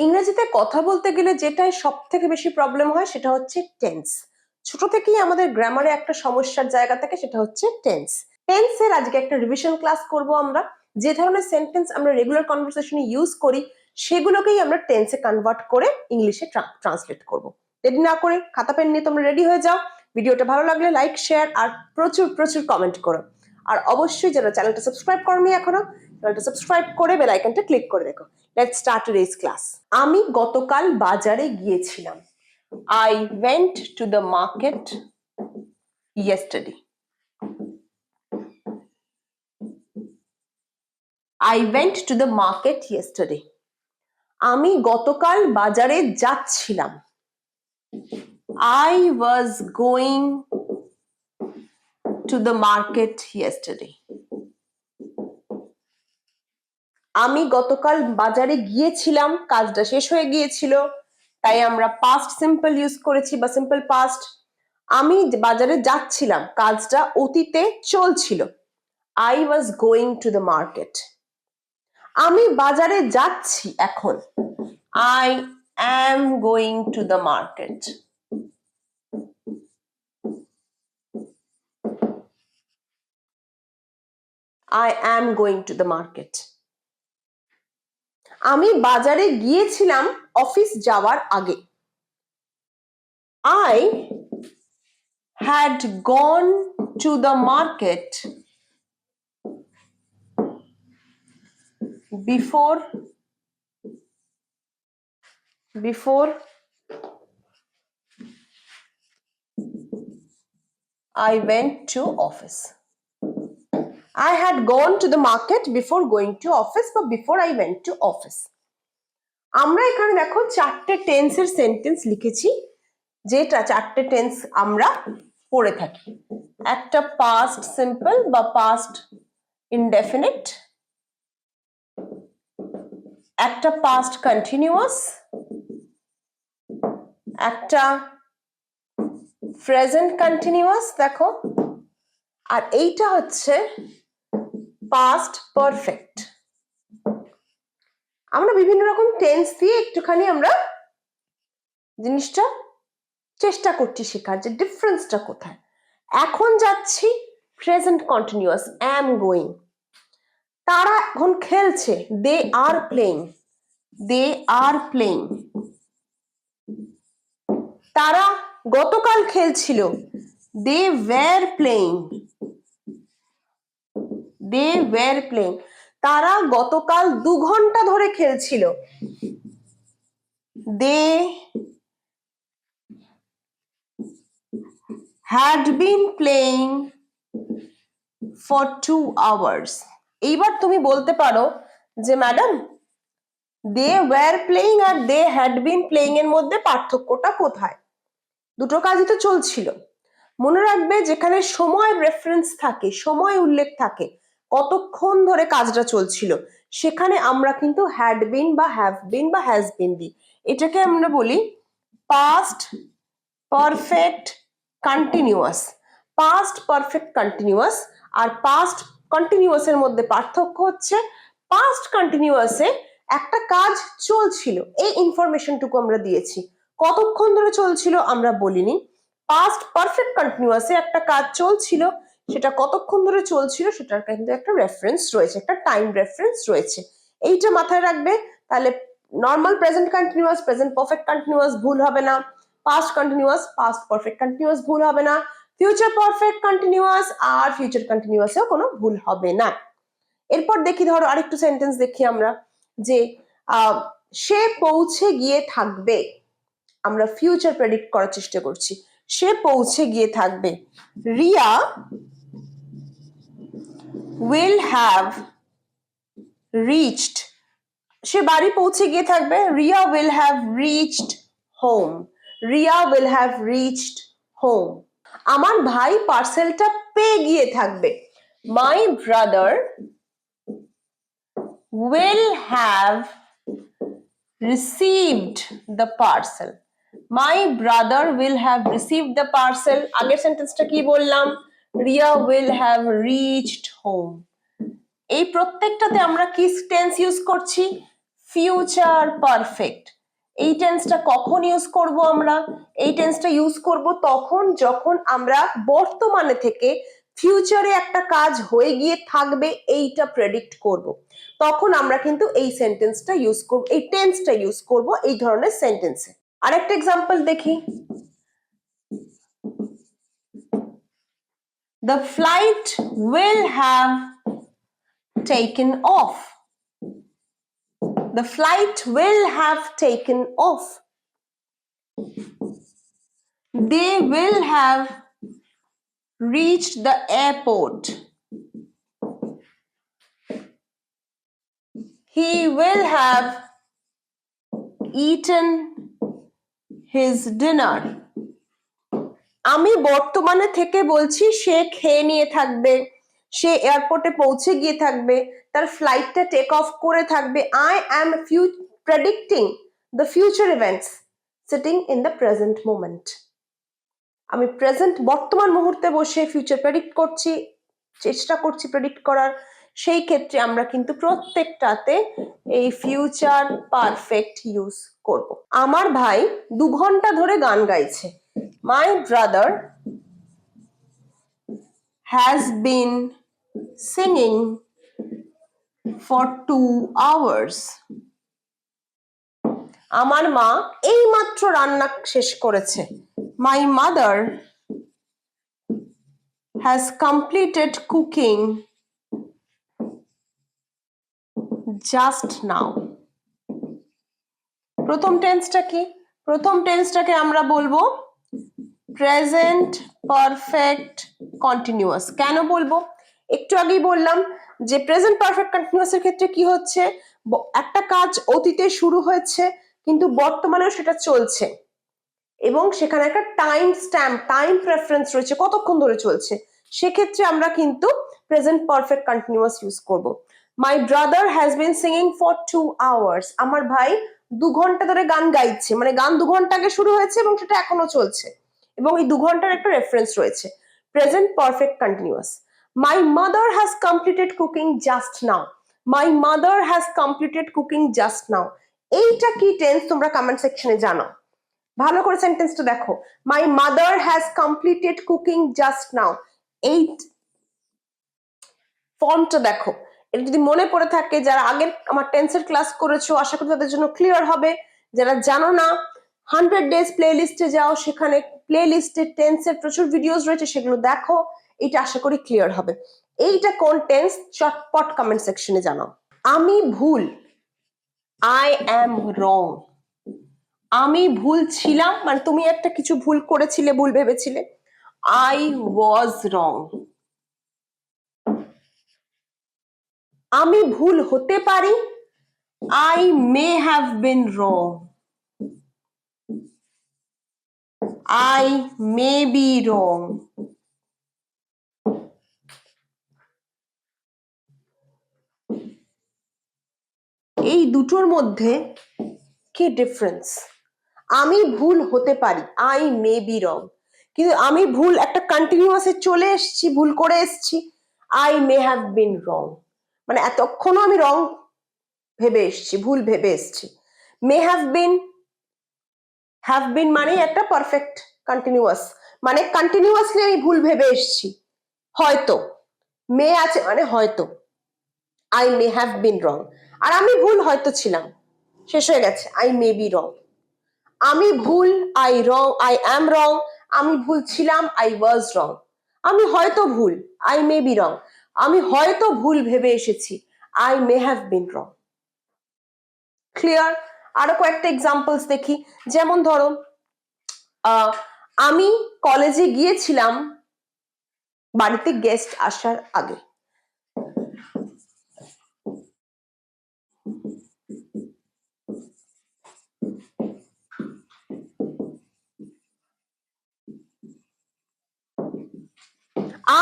ইংরেজিতে কথা বলতে গেলে যেটাই সব থেকে বেশি প্রবলেম হয় সেটা হচ্ছে টেন্স। ছোট থেকেই আমাদের গ্রামারে একটা সমস্যার জায়গা থাকে, সেটা হচ্ছে টেন্স। টেন্সের আজকে একটা রিভিশন ক্লাস করব আমরা। যে ধরনের সেন্টেন্স আমরা রেগুলার কনভারসেশনে ইউজ করি সেগুলোকেই আমরা টেন্সে কনভার্ট করে ইংলিশে ট্রান্সলেট করব। দেরি না করে খাতা পেন নিয়ে তোমরা রেডি হয়ে যাও। ভিডিওটা ভালো লাগলে লাইক, শেয়ার আর প্রচুর প্রচুর কমেন্ট করো। আর অবশ্যই যারা চ্যানেলটা সাবস্ক্রাইব করনি এখনো, চ্যানেলটা সাবস্ক্রাইব করে বেল আইকনটা ক্লিক করে রেখো। Let's start today's class. আমি গতকাল বাজারে গিয়েছিলাম। I went to the market yesterday. I went to the market yesterday. আমি গতকাল বাজারে যাচ্ছিলাম। I was going to the market yesterday. আমি গতকাল বাজারে গিয়েছিলাম, কাজটা শেষ হয়ে গিয়েছিল, তাই আমরা পাস্ট সিম্পল ইউজ করেছি বা সিম্পল পাস্ট। আমি বাজারে যাচ্ছিলাম, কাজটা অতীতে চলছিল। I was going to the market. আমি বাজারে যাচ্ছি এখন। I am going to the market. I am going to the market. আমি বাজারে গিয়েছিলাম অফিস যাওয়ার আগে। I had gone to the market before I went to office. I had gone to the market before going to office বা before I went to office. আমরা এখানে দেখো চারটে টেন্সের সেন্টেন্স লিখেছি, যেটা চারটে টেন্স আমরা পড়ে থাকি। একটা পাস্ট সিম্পল বা পাস্ট ইনডেফিনিট, একটা পাস্ট কন্টিনিউয়াস, একটা প্রেজেন্ট কন্টিনিউয়াস দেখো, আর এইটা হচ্ছে পাস্ট পারফেক্ট। আমরা বিভিন্ন রকম টেন্স দিয়ে একটুখানি আমরা জিনিসটা চেষ্টা করছি শেখার, যে ডিফারেন্সটা কোথায়। এখন যাচ্ছি প্রেজেন্ট কন্টিনিউয়াস, am going। তারা এখন খেলছে, they are playing, they are playing। তারা গতকাল খেলছিল, they were playing, they were playing। তারা গতকাল 2 ঘন্টা ধরে খেলছিল, they had been playing for 2 hours। এইবার তুমি বলতে পারো যে ম্যাডাম they were playing আর they had been playing এর মধ্যে পার্থক্যটা কোথায়? দুটো কাজই তো চলছিল। মনে রাখবে যেখানে সময় রেফারেন্স থাকে, সময় উল্লেখ থাকে, কতক্ষণ ধরে কাজটা চলছিল, সেখানে আমরা কিন্তু হ্যাড বিন বা হ্যাভ বিন বা হ্যাজ বিন দিই। এটাকে আমরা বলি past perfect continuous. Past perfect continuous আর পাস্ট কন্টিনিউয়াস এর মধ্যে পার্থক্য হচ্ছে পাস্ট কন্টিনিউয়াসে একটা কাজ চলছিল, এই ইনফরমেশনটুকু আমরা দিয়েছি। কতক্ষণ ধরে চলছিল আমরা বলিনি। পাস্ট পারফেক্ট কন্টিনিউয়াসে একটা কাজ চলছিল, সেটা কতক্ষণ ধরে চলছিল সেটার কিন্তু একটা রেফারেন্স রয়েছে, একটা টাইম রেফারেন্স রয়েছে। এইটা মাথায় রাখবে, তাহলে normal present continuous, present perfect continuous ভুল হবে না, past continuous, past perfect continuous ভুল হবে না, ফিউচার পারফেক্ট কন্টিনিউয়াস আর ফিউচার কন্টিনিউয়াসেও কোনো ভুল হবে না। এরপর দেখি, ধরো আরেকটু সেন্টেন্স দেখি আমরা, যে সে পৌঁছে গিয়ে থাকবে। আমরা ফিউচার প্রেডিক্ট করার চেষ্টা করছি, সে পৌঁছে গিয়ে থাকবে। রিয়া will have reached, সে বাড়ি পৌঁছে গিয়ে থাকবে। Riya will have reached home, Riya will have reached home। আমার ভাই পার্সেলটা পেয়ে গিয়ে থাকবে। My brother will have received the parcel, my brother will have received the parcel। আগের সেন্টেন্সটা কি বললাম? Riya will have reached home। এই প্রত্যেকটাতে আমরা কি টেন্স ইউজ করছি? Future perfect. এই টেন্সটা কখন ইউজ করব আমরা? এই টেন্সটা ইউজ করব তখন যখন আমরা বর্তমানে থেকে ফিউচারে একটা কাজ হয়ে গিয়ে থাকবে এইটা প্রেডিক্ট করব, তখন আমরা কিন্তু এই সেন্টেন্সটা ইউজ করব, এই টেন্সটা ইউজ করব এই ধরনের সেন্টেন্সে। আরেকটা এক্সাম্পল দেখি। The flight will have taken off. The flight will have taken off. They will have reached the airport. He will have eaten his dinner. আমি বর্তমানে থেকে বলছি সে খেয়ে নিয়ে থাকবে, সে এয়ারপোর্টে পৌঁছে গিয়ে থাকবে, তার ফ্লাইটটা টেক অফ করে থাকবে। I am predicting the future events sitting in the present moment. আমি প্রেজেন্ট বর্তমান মুহূর্তে বসে ফিউচার প্রেডিক্ট করছি, চেষ্টা করছি প্রেডিক্ট করার। সেই ক্ষেত্রে আমরা কিন্তু প্রত্যেকটাতে এই ফিউচার পারফেক্ট ইউজ করব। আমার ভাই 2 ঘন্টা ধরে গান গাইছে। My brother has been singing for 2 hours. আমার মা এইমাত্র রান্না শেষ করেছে। My mother has completed cooking just now. প্রথম টেন্সটা কি? প্রথম টেন্সটাকে আমরা বলবো প্রেজেন্ট পারফেক্ট কন্টিনিউয়াস। কেন বলবো? একটু আগেই বললাম যে প্রেজেন্ট পারফেক্ট কন্টিনিউয়াস এর ক্ষেত্রে কি হচ্ছে, একটা কাজ অতীতে শুরু হয়েছে কিন্তু বর্তমানেও সেটা চলছে এবং সেখানে একটা টাইম স্ট্যাম্প, টাইম প্রেফারেন্স রয়েছে, কতক্ষণ ধরে চলছে। সেক্ষেত্রে আমরা কিন্তু প্রেজেন্ট পারফেক্ট কন্টিনিউয়াস ইউজ করব। My brother has been singing for 2 hours. আমার ভাই 2 ঘন্টা ধরে গান গাইছে, মানে গান 2 ঘন্টা আগে শুরু হয়েছে এবং সেটা এখনো চলছে এবং এই 2 ঘন্টার একটা রেফারেন্স রয়েছে। Present perfect continuous. My mother has completed cooking just now. My mother has completed cooking just now. এইটা কি টেন্স তোমরা কমেন্ট সেকশনে জানাও। ভালো করে সেন্টেন্সটা দেখো। My mother has completed cooking just now. এই ফর্মটা দেখো। এটা যদি মনে পড়ে থাকে, যারা আগের আমার টেন্সের ক্লাস করেছো আশা করি তাদের জন্য ক্লিয়ার হবে। যারা জানো না 100 ডেজ প্লে লিস্টে যাও, সেখানে প্লে লিস্টে টেন্সের প্রচুর ভিডিওস রয়েছে, সেগুলো দেখো। এটা আশা করি ক্লিয়ার হবে। এইটা কোন টেন্স চটপট কমেন্ট সেকশনে জানাও। আমি ভুল, আই অ্যাম রং। আমি ভুল ছিলাম মানে তুমি একটা কিছু ভুল করেছিলে, ভুল ভেবেছিলে। আই ওয়াজ রং। আমি ভুল হতে পারি, I may have been wrong. I may be wrong. এই দুটোর মধ্যে কি ডিফারেন্স? আমি ভুল হতে পারি, আই মে বি রং, কিন্তু আমি ভুল একটা কন্টিনিউয়াসে চলে এসেছি, ভুল করে এসেছি, আই মে হ্যাভ বিন রং, মানে এতক্ষণও আমি রং ভেবে এসেছি, ভুল ভেবে এসেছি। মে হ্যাভ বিন মানে একটা পারফেক্ট কন্টিনিউয়াস, মানে কন্টিনিউয়াসলি আমি ভুল ভেবে এসেছি, হয়তো। মে আছে মানে হয়তো, আই মে হ্যাভ বিন রং। আর আমি ভুল হয়তো ছিলাম, শেষ হয়ে গেছে, আই মে বি রং। আমি ভুল, আই রং, আই অ্যাম রং। আমি ভুল ছিলাম, আই ওয়াজ রং। আমি হয়তো ভুল, আই মে বি রং। আমি হয়তো ভুল ভেবে এসেছি, I may have been wrong. Clear? আরো কয়েকটা এক্সাম্পলস দেখি। যেমন ধরো আমি কলেজে গিয়েছিলাম বাড়িতে গেস্ট আসার আগে।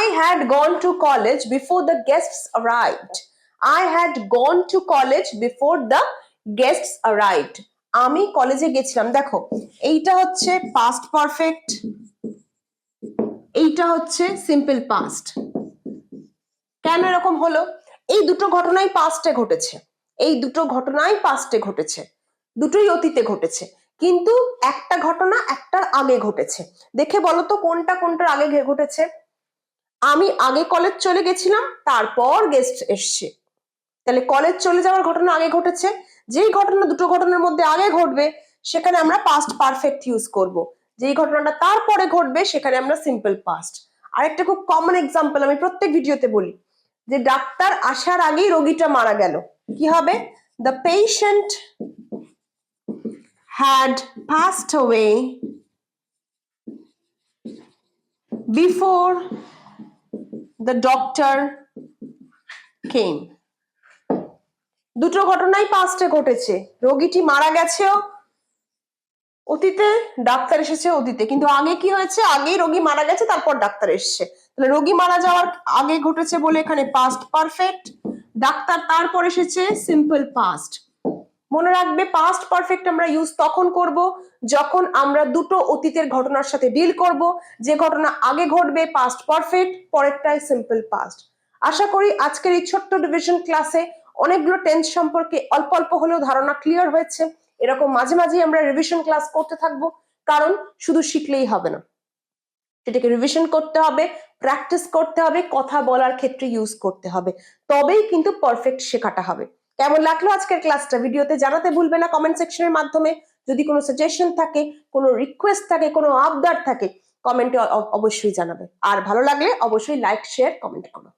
I had gone to college before the guests arrived. I had gone to college before the guests arrived. আমি কলেজে গেছিলাম। দেখো এইটা হচ্ছে পাস্ট পারফেক্ট, এইটা হচ্ছে সিম্পল পাস্ট। কেন এরকম হলো? এই দুটো ঘটনাই পাস্টে ঘটেছে। এই দুটো ঘটনাই পাস্টে ঘটেছে, দুটোই অতীতে ঘটেছে, কিন্তু একটা ঘটনা একটার আগে ঘটেছে। দেখে বলো তো কোনটা কোনটার আগে ঘটেছে? আমি আগে কলেজ চলে গেছিলাম, তারপর গেস্ট এসছে, তাহলে কলেজ চলে যাওয়ার ঘটনা আগে ঘটেছে। যেই ঘটনা দুটো ঘটনার মধ্যে আগে ঘটবে সেখানে আমরা পাস্ট পারফেক্ট ইউজ করব, যেই ঘটনাটা তারপরে ঘটবে সেখানে আমরা সিম্পল পাস্ট। আরেকটা খুব কমন এক্সাম্পল আমি প্রত্যেক ভিডিওতে বলি, যে ডাক্তার আসার আগেই রোগীটা মারা গেল, কি হবে? The patient had passed away before the doctor came. দুটো ঘটনাই পাস্টে ঘটেছে, রোগীটি মারা গেছেও অতীতে, ডাক্তার এসেছে অতীতে, কিন্তু আগে কি হয়েছে? আগেই রোগী মারা গেছে, তারপর ডাক্তার এসছে। তাহলে রোগী মারা যাওয়ার আগে ঘটেছে বলে এখানে পাস্ট পারফেক্ট, ডাক্তার তারপর এসেছে সিম্পল পাস্ট। মনে রাখবে পাস্ট পারফেক্ট আমরা ইউজ তখন করব যখন আমরা দুটো অতীতের ঘটনার সাথে ডিল করব। যে ঘটনা আগে ঘটবে পাস্ট পারফেক্ট, পরেরটাই সিম্পল পাস্ট। আশা করি আজকের এই ছোট্ট ডিভিশন ক্লাসে অনেকগুলো টেন্স সম্পর্কে অল্প অল্প হলেও ধারণা ক্লিয়ার হয়েছে। এরকম মাঝে মাঝে আমরা রিভিশন ক্লাস করতে থাকবো, কারণ শুধু শিখলেই হবে না, সেটাকে রিভিশন করতে হবে, প্র্যাকটিস করতে হবে, কথা বলার ক্ষেত্রে ইউজ করতে হবে, তবেই কিন্তু পারফেক্ট শেখাটা হবে। কেমন লাগলো আজকের ক্লাসটা? ভিডিওতে জানাতে ভুলবে না কমেন্ট সেকশনের মাধ্যমে। যদি কোনো সাজেশন থাকে, কোনো রিকোয়েস্ট থাকে, কোনো আবদার থাকে, কমেন্টে অবশ্যই জানাবে। আর ভালো লাগলে অবশ্যই লাইক, শেয়ার, কমেন্ট করো।